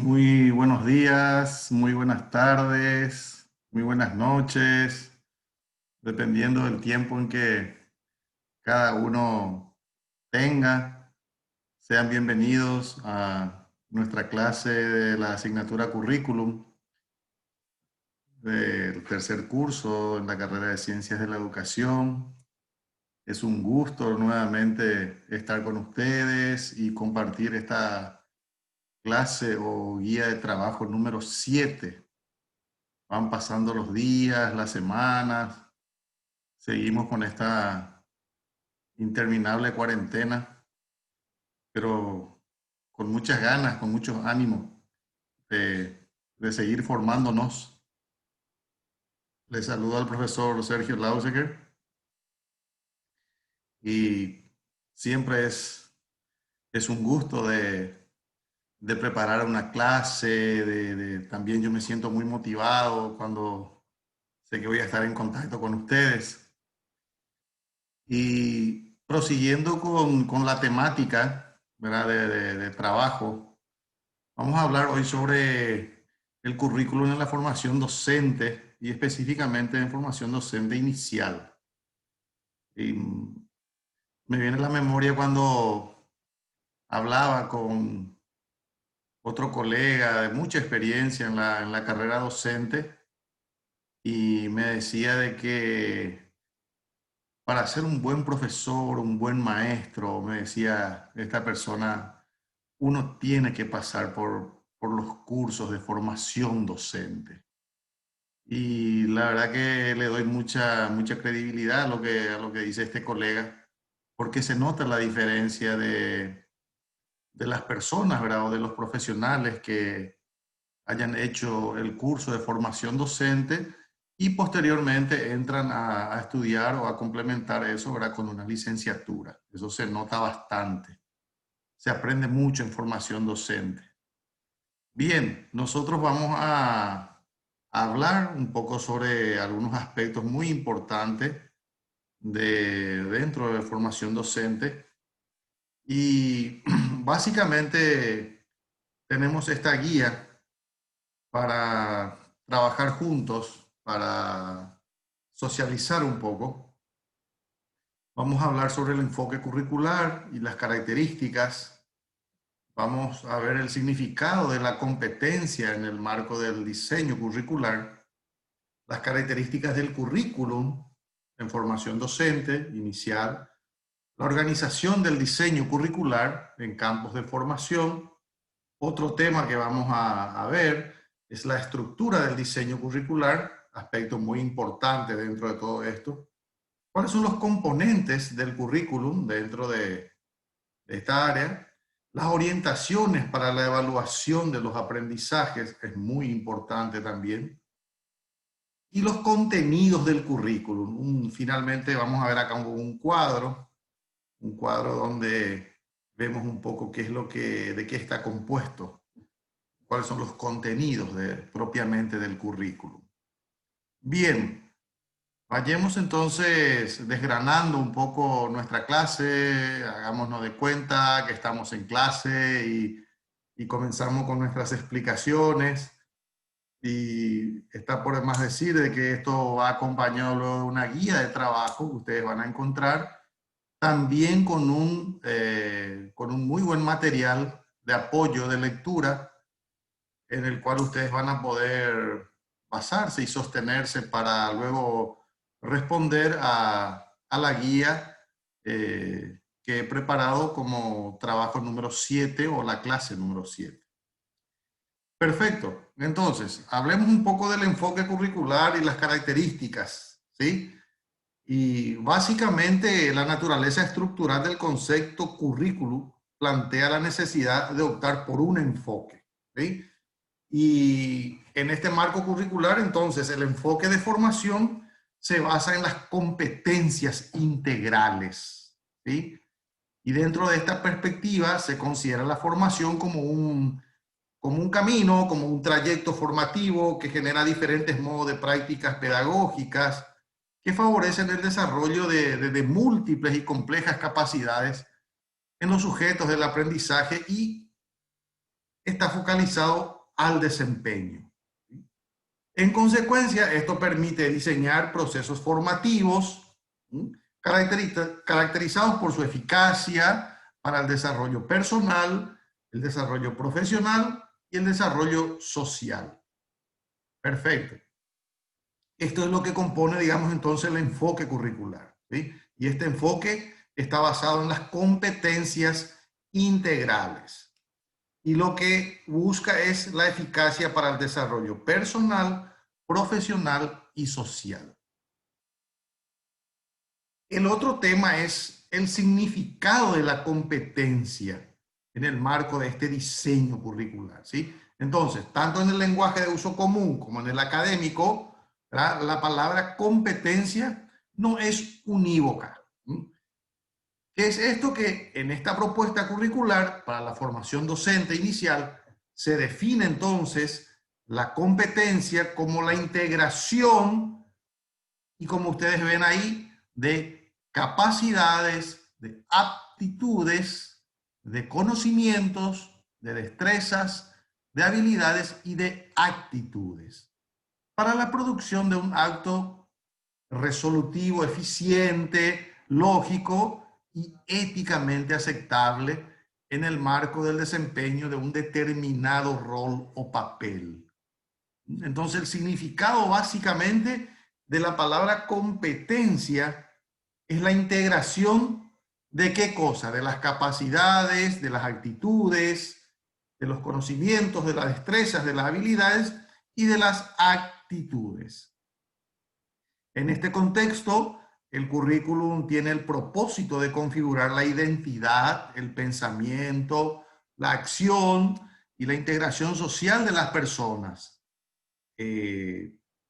Muy buenos días, muy buenas tardes, muy buenas noches, dependiendo del tiempo en que cada uno tenga. Sean bienvenidos a nuestra clase de la asignatura Currículum del tercer curso en la carrera de Ciencias de la Educación. Es un gusto nuevamente estar con ustedes y compartir esta clase o guía de trabajo número 7. Van pasando los días, las semanas, seguimos con esta interminable cuarentena, pero con muchas ganas, con muchos ánimos de seguir formándonos. Les saludo al profesor Sergio Lauseger y siempre es un gusto de preparar una clase, también yo me siento muy motivado cuando sé que voy a estar en contacto con ustedes. Y prosiguiendo con la temática, ¿verdad? De trabajo, vamos a hablar hoy sobre el currículum en la formación docente y específicamente en formación docente inicial. Y me viene a la memoria cuando hablaba con otro colega de mucha experiencia en la carrera docente y me decía de que para ser un buen profesor, un buen maestro, me decía esta persona, uno tiene que pasar por los cursos de formación docente. Y la verdad que le doy mucha credibilidad a lo que dice este colega, porque se nota la diferencia de las personas, ¿verdad? O de los profesionales que hayan hecho el curso de formación docente y posteriormente entran a estudiar o a complementar eso, ¿verdad? Con una licenciatura. Eso se nota bastante. Se aprende mucho en formación docente. Bien, nosotros vamos a hablar un poco sobre algunos aspectos muy importantes dentro de formación docente y básicamente tenemos esta guía para trabajar juntos, para socializar un poco. Vamos a hablar sobre el enfoque curricular y las características. Vamos a ver el significado de la competencia en el marco del diseño curricular, las características del currículum en formación docente inicial, la organización del diseño curricular en campos de formación. Otro tema que vamos a ver es la estructura del diseño curricular, aspecto muy importante dentro de todo esto. ¿Cuáles son los componentes del currículum dentro de esta área? Las orientaciones para la evaluación de los aprendizajes es muy importante también. Y los contenidos del currículum. Finalmente vamos a ver acá un cuadro donde vemos un poco qué es de qué está compuesto, cuáles son los contenidos propiamente del currículum. Bien, vayamos entonces desgranando un poco nuestra clase, hagámonos de cuenta que estamos en clase y comenzamos con nuestras explicaciones. Y está por demás decir de que esto va acompañado luego de una guía de trabajo que ustedes van a encontrar, también con un muy buen material de apoyo de lectura en el cual ustedes van a poder basarse y sostenerse para luego responder a la guía que he preparado como trabajo número 7 o la clase número 7. Perfecto. Entonces, hablemos un poco del enfoque curricular y las características, ¿sí? Y básicamente la naturaleza estructural del concepto currículum plantea la necesidad de optar por un enfoque, ¿sí? Y en este marco curricular, entonces, el enfoque de formación se basa en las competencias integrales, ¿sí? Y dentro de esta perspectiva se considera la formación como un camino, como un trayecto formativo que genera diferentes modos de prácticas pedagógicas que favorecen el desarrollo de múltiples y complejas capacidades en los sujetos del aprendizaje y está focalizado al desempeño. En consecuencia, esto permite diseñar procesos formativos caracterizados por su eficacia para el desarrollo personal, el desarrollo profesional y el desarrollo social. Perfecto. Esto es lo que compone, digamos, entonces el enfoque curricular, ¿sí? Y este enfoque está basado en las competencias integrales. Y lo que busca es la eficacia para el desarrollo personal, profesional y social. El otro tema es el significado de la competencia en el marco de este diseño curricular, ¿sí? Entonces, tanto en el lenguaje de uso común como en el académico, ¿verdad? La palabra competencia no es unívoca. ¿Qué es esto? Que en esta propuesta curricular para la formación docente inicial se define entonces la competencia como la integración, y como ustedes ven ahí, de capacidades, de aptitudes, de conocimientos, de destrezas, de habilidades y de actitudes para la producción de un acto resolutivo, eficiente, lógico y éticamente aceptable en el marco del desempeño de un determinado rol o papel. Entonces, el significado básicamente de la palabra competencia es la integración de qué cosa, de las capacidades, de las actitudes, de los conocimientos, de las destrezas, de las habilidades y de las actitudes. En este contexto, el currículum tiene el propósito de configurar la identidad, el pensamiento, la acción y la integración social de las personas,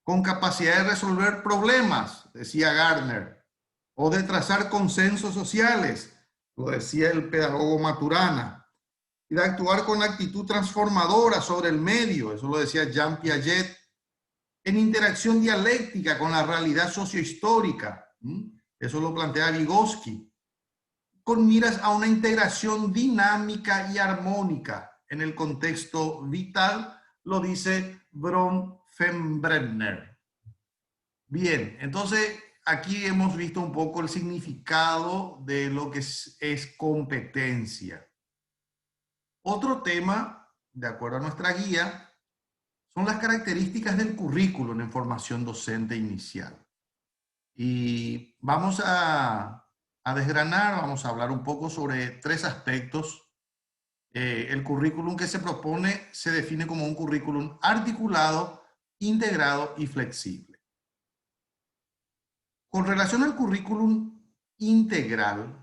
con capacidad de resolver problemas, decía Gardner, o de trazar consensos sociales, lo decía el pedagogo Maturana, y de actuar con actitud transformadora sobre el medio, eso lo decía Jean Piaget, en interacción dialéctica con la realidad sociohistórica, eso lo plantea Vygotsky, con miras a una integración dinámica y armónica en el contexto vital, lo dice Bronfenbrenner. Bien, entonces aquí hemos visto un poco el significado de lo que es competencia. Otro tema, de acuerdo a nuestra guía, son las características del currículum en formación docente inicial. Y vamos a desgranar, vamos a hablar un poco sobre 3 aspectos. El currículum que se propone se define como un currículum articulado, integrado y flexible. Con relación al currículum integral,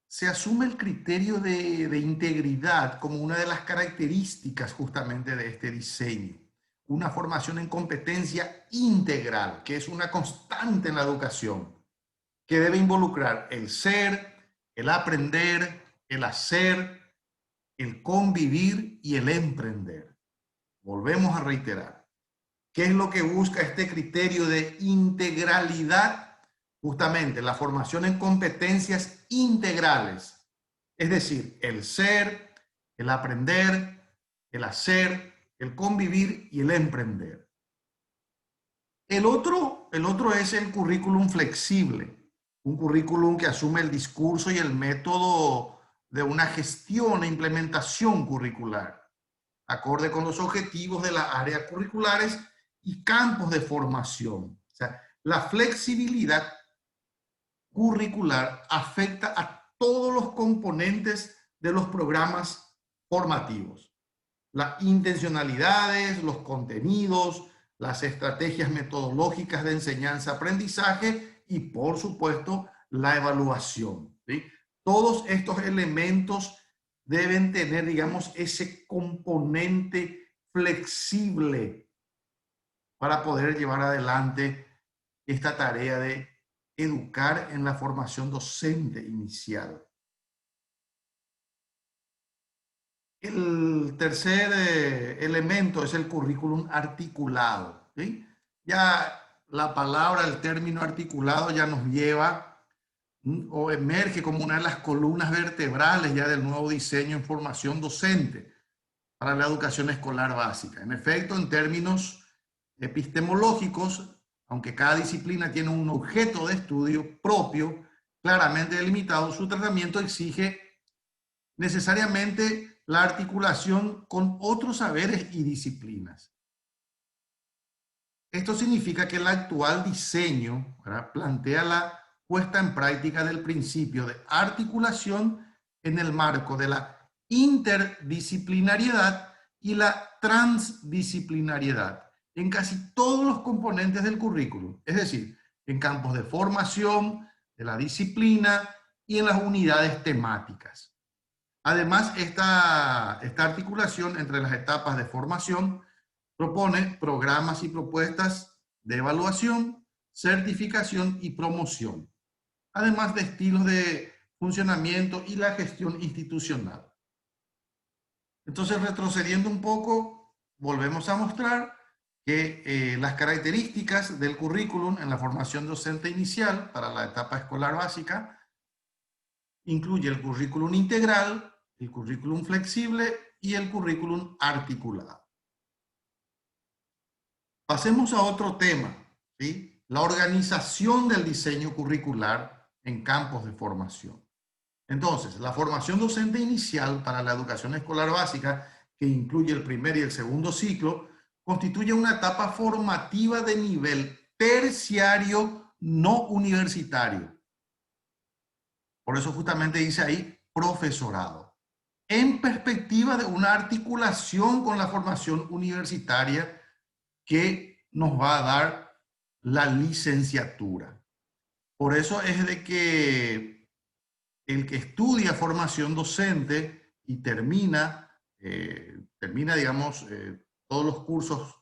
se asume el criterio de integridad como una de las características justamente de este diseño. Una formación en competencia integral, que es una constante en la educación, que debe involucrar el ser, el aprender, el hacer, el convivir y el emprender. Volvemos a reiterar. ¿Qué es lo que busca este criterio de integralidad? Justamente la formación en competencias integrales, es decir, el ser, el aprender, el hacer, el convivir y el emprender. El otro es el currículum flexible, un currículum que asume el discurso y el método de una gestión e implementación curricular, acorde con los objetivos de las áreas curriculares y campos de formación. O sea, la flexibilidad curricular afecta a todos los componentes de los programas formativos. Las intencionalidades, los contenidos, las estrategias metodológicas de enseñanza-aprendizaje y, por supuesto, la evaluación, ¿sí? Todos estos elementos deben tener, digamos, ese componente flexible para poder llevar adelante esta tarea de educar en la formación docente inicial. El tercer elemento es el currículum articulado, ¿sí? Ya la palabra, el término articulado ya nos lleva o emerge como una de las columnas vertebrales ya del nuevo diseño en formación docente para la educación escolar básica. En efecto, en términos epistemológicos, aunque cada disciplina tiene un objeto de estudio propio, claramente delimitado, su tratamiento exige necesariamente la articulación con otros saberes y disciplinas. Esto significa que el actual diseño, ¿verdad?, plantea la puesta en práctica del principio de articulación en el marco de la interdisciplinariedad y la transdisciplinariedad en casi todos los componentes del currículum, es decir, en campos de formación, de la disciplina y en las unidades temáticas. Además, esta articulación entre las etapas de formación propone programas y propuestas de evaluación, certificación y promoción, además de estilos de funcionamiento y la gestión institucional. Entonces, retrocediendo un poco, volvemos a mostrar que las características del currículum en la formación docente inicial para la etapa escolar básica incluye el currículum integral, el currículum flexible y el currículum articulado. Pasemos a otro tema, ¿sí? La organización del diseño curricular en campos de formación. Entonces, la formación docente inicial para la educación escolar básica, que incluye el primer y el segundo ciclo, constituye una etapa formativa de nivel terciario no universitario. Por eso justamente dice ahí profesorado, en perspectiva de una articulación con la formación universitaria que nos va a dar la licenciatura. Por eso es de que el que estudia formación docente y termina digamos, todos los cursos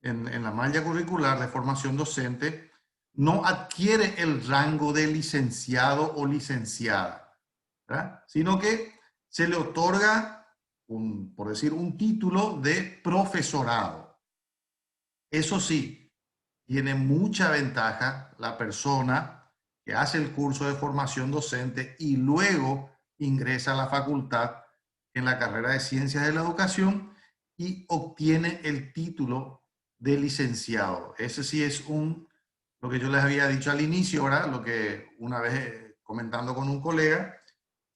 en la malla curricular de formación docente, no adquiere el rango de licenciado o licenciada, ¿verdad?, sino que se le otorga, por decir, un título de profesorado. Eso sí, tiene mucha ventaja la persona que hace el curso de formación docente y luego ingresa a la facultad en la carrera de Ciencias de la Educación y obtiene el título de licenciado. Ese sí es lo que yo les había dicho al inicio, ¿verdad?, lo que una vez comentando con un colega,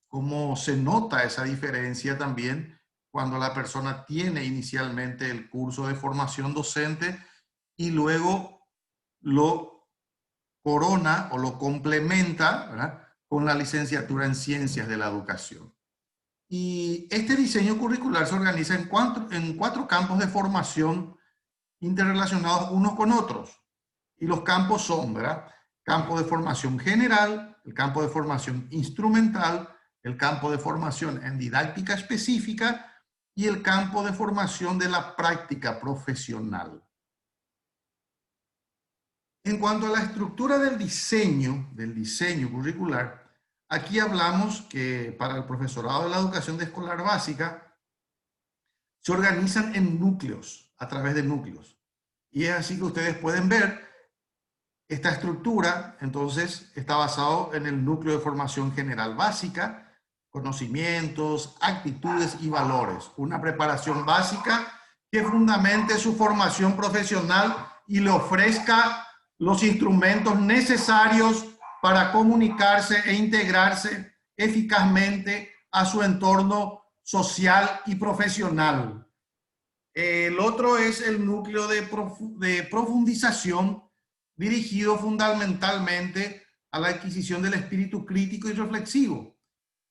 cómo se nota esa diferencia también cuando la persona tiene inicialmente el curso de formación docente y luego lo corona o lo complementa, ¿verdad?, con la licenciatura en Ciencias de la Educación. Y este diseño curricular se organiza en cuatro campos de formación interrelacionados unos con otros. Y los campos son, ¿verdad?, campo de formación general, el campo de formación instrumental, el campo de formación en didáctica específica y el campo de formación de la práctica profesional. En cuanto a la estructura del diseño curricular, aquí hablamos que para el profesorado de la educación escolar básica se organizan en núcleos, a través de núcleos. Y es así que ustedes pueden ver esta estructura. Entonces está basado en el núcleo de formación general básica, conocimientos, actitudes y valores. Una preparación básica que fundamente su formación profesional y le ofrezca los instrumentos necesarios para comunicarse e integrarse eficazmente a su entorno social y profesional. El otro es el núcleo de profundización, dirigido fundamentalmente a la adquisición del espíritu crítico y reflexivo,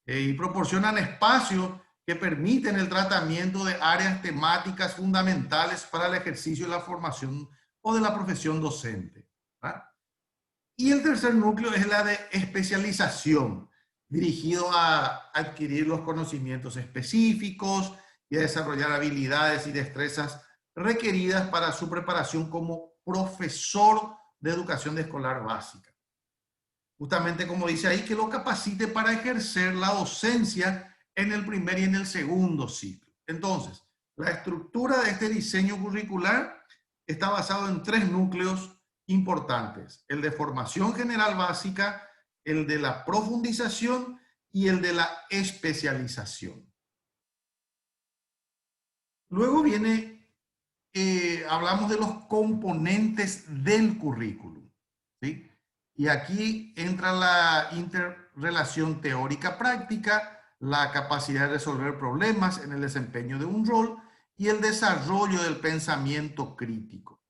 y proporcionan espacios que permiten el tratamiento de áreas temáticas fundamentales para el ejercicio de la formación o de la profesión docente, ¿verdad? Y el tercer núcleo es la de especialización, dirigido a adquirir los conocimientos específicos y a desarrollar habilidades y destrezas requeridas para su preparación como profesor de educación escolar básica. Justamente como dice ahí, que lo capacite para ejercer la docencia en el primer y en el segundo ciclo. Entonces, la estructura de este diseño curricular está basado en tres núcleos importantes: el de formación general básica, el de la profundización y el de la especialización. Luego viene, hablamos de los componentes del currículum, ¿sí? Y aquí entra la interrelación teórica-práctica, la capacidad de resolver problemas en el desempeño de un rol y el desarrollo del pensamiento crítico.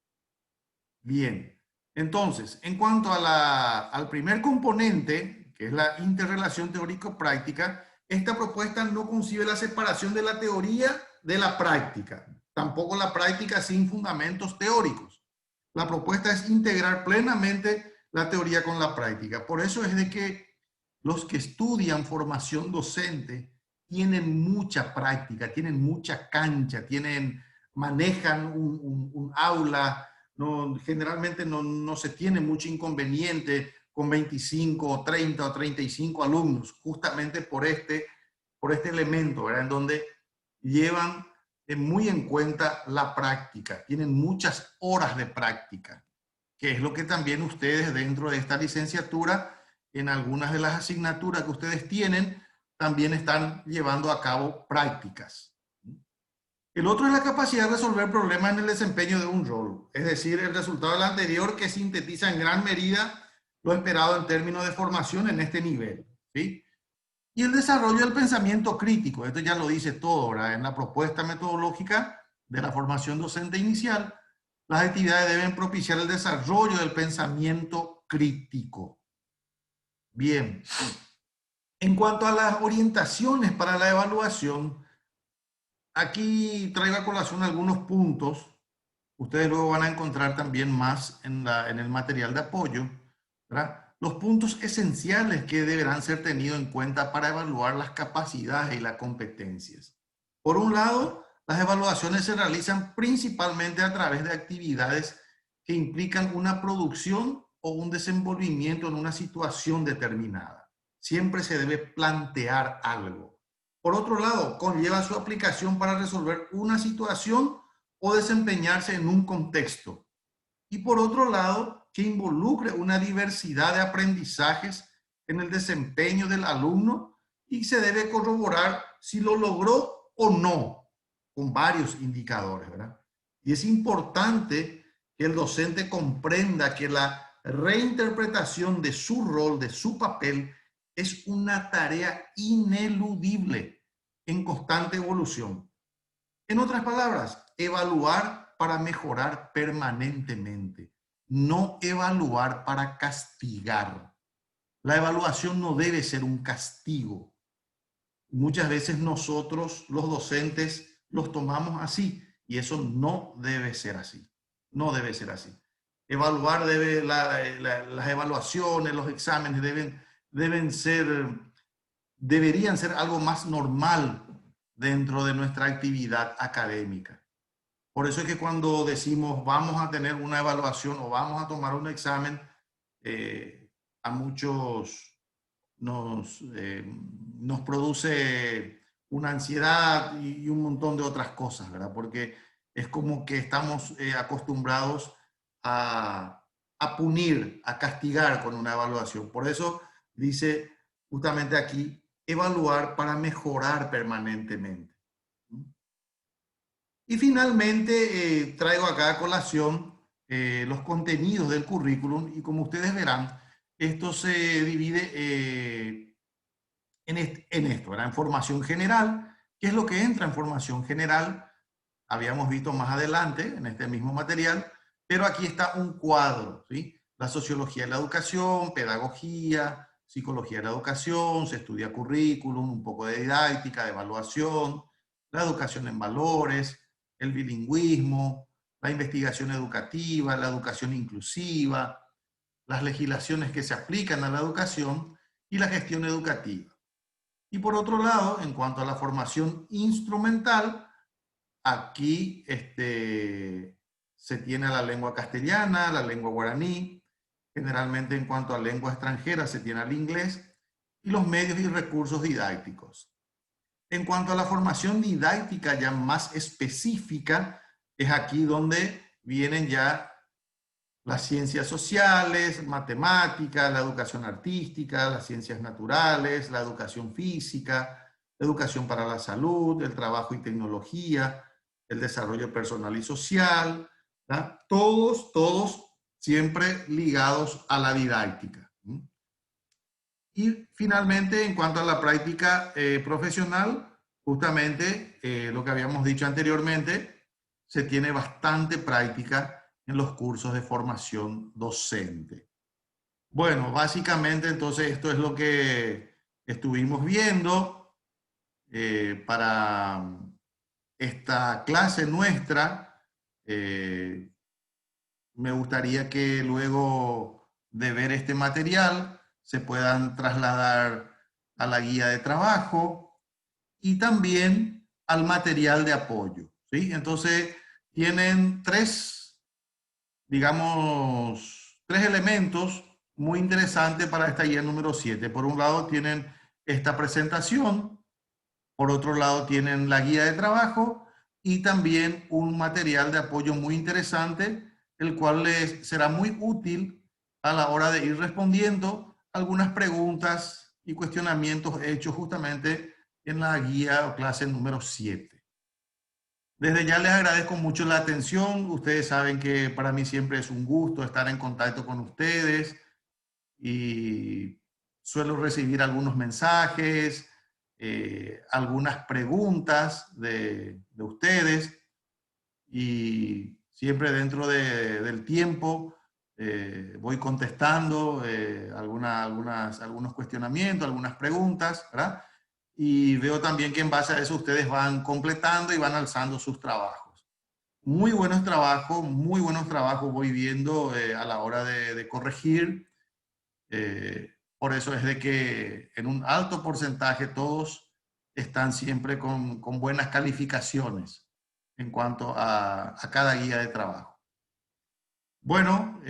Bien, entonces, en cuanto a al primer componente, que es la interrelación teórico-práctica, esta propuesta no concibe la separación de la teoría de la práctica, tampoco la práctica sin fundamentos teóricos. La propuesta es integrar plenamente la teoría con la práctica. Por eso es de que los que estudian formación docente tienen mucha práctica, tienen mucha cancha, manejan un aula. No, generalmente no se tiene mucho inconveniente con 25 o 30 o 35 alumnos, justamente por este elemento, ¿verdad? En donde llevan muy en cuenta la práctica, tienen muchas horas de práctica, que es lo que también ustedes dentro de esta licenciatura, en algunas de las asignaturas que ustedes tienen, también están llevando a cabo prácticas. El otro es la capacidad de resolver problemas en el desempeño de un rol, es decir, el resultado del anterior que sintetiza en gran medida lo esperado en términos de formación en este nivel, ¿sí? Y el desarrollo del pensamiento crítico, esto ya lo dice todo, ¿verdad? En la propuesta metodológica de la formación docente inicial, las actividades deben propiciar el desarrollo del pensamiento crítico. Bien, en cuanto a las orientaciones para la evaluación, aquí traigo a colación algunos puntos. Ustedes luego van a encontrar también más en el material de apoyo, ¿verdad? Los puntos esenciales que deberán ser tenidos en cuenta para evaluar las capacidades y las competencias. Por un lado, las evaluaciones se realizan principalmente a través de actividades que implican una producción o un desenvolvimiento en una situación determinada. Siempre se debe plantear algo. Por otro lado, conlleva su aplicación para resolver una situación o desempeñarse en un contexto. Y por otro lado, que involucre una diversidad de aprendizajes en el desempeño del alumno y se debe corroborar si lo logró o no, con varios indicadores, ¿verdad? Y es importante que el docente comprenda que la reinterpretación de su rol, de su papel, es una tarea ineludible en constante evolución. En otras palabras, evaluar para mejorar permanentemente, no evaluar para castigar. La evaluación no debe ser un castigo. Muchas veces nosotros, los docentes, los tomamos así y eso no debe ser así. No debe ser así. Evaluar las evaluaciones, los exámenes deberían ser algo más normal dentro de nuestra actividad académica. Por eso es que cuando decimos vamos a tener una evaluación o vamos a tomar un examen, a muchos nos produce una ansiedad y un montón de otras cosas, ¿verdad? Porque es como que estamos acostumbrados a punir, a castigar con una evaluación. Por eso dice justamente aquí, evaluar para mejorar permanentemente. Y finalmente traigo acá a colación los contenidos del currículum y como ustedes verán, esto se divide en esto, ¿verdad? En formación general. ¿Qué es lo que entra en formación general? Habíamos visto más adelante en este mismo material, pero aquí está un cuadro, ¿sí? La sociología de la educación, pedagogía, psicología de la educación, se estudia currículum, un poco de didáctica, de evaluación, la educación en valores, el bilingüismo, la investigación educativa, la educación inclusiva, las legislaciones que se aplican a la educación y la gestión educativa. Y por otro lado, en cuanto a la formación instrumental, aquí se tiene la lengua castellana, la lengua guaraní, generalmente en cuanto a lengua extranjera se tiene el inglés y los medios y recursos didácticos. En cuanto a la formación didáctica ya más específica, es aquí donde vienen ya las ciencias sociales, matemáticas, la educación artística, las ciencias naturales, la educación física, la educación para la salud, el trabajo y tecnología, el desarrollo personal y social, ¿verdad? Todos siempre ligados a la didáctica. Y finalmente, en cuanto a la práctica profesional, justamente lo que habíamos dicho anteriormente, se tiene bastante práctica en los cursos de formación docente. Bueno, básicamente entonces esto es lo que estuvimos viendo para esta clase nuestra. Me gustaría que luego de ver este material se puedan trasladar a la guía de trabajo y también al material de apoyo, ¿sí? Entonces, tienen tres elementos muy interesantes para esta guía número 7. Por un lado, tienen esta presentación, por otro lado, tienen la guía de trabajo y también un material de apoyo muy interesante, el cual les será muy útil a la hora de ir respondiendo algunas preguntas y cuestionamientos hechos justamente en la guía o clase número 7. Desde ya les agradezco mucho la atención. Ustedes saben que para mí siempre es un gusto estar en contacto con ustedes y suelo recibir algunos mensajes, algunas preguntas de ustedes y siempre dentro del tiempo voy contestando algunos cuestionamientos, algunas preguntas, ¿verdad? Y veo también que en base a eso ustedes van completando y van alzando sus trabajos. Muy buenos trabajos voy viendo a la hora de corregir. Por eso es de que en un alto porcentaje todos están siempre con buenas calificaciones en cuanto a cada guía de trabajo. Bueno,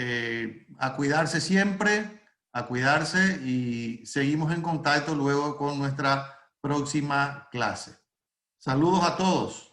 a cuidarse siempre, a cuidarse y seguimos en contacto luego con nuestra próxima clase. Saludos a todos.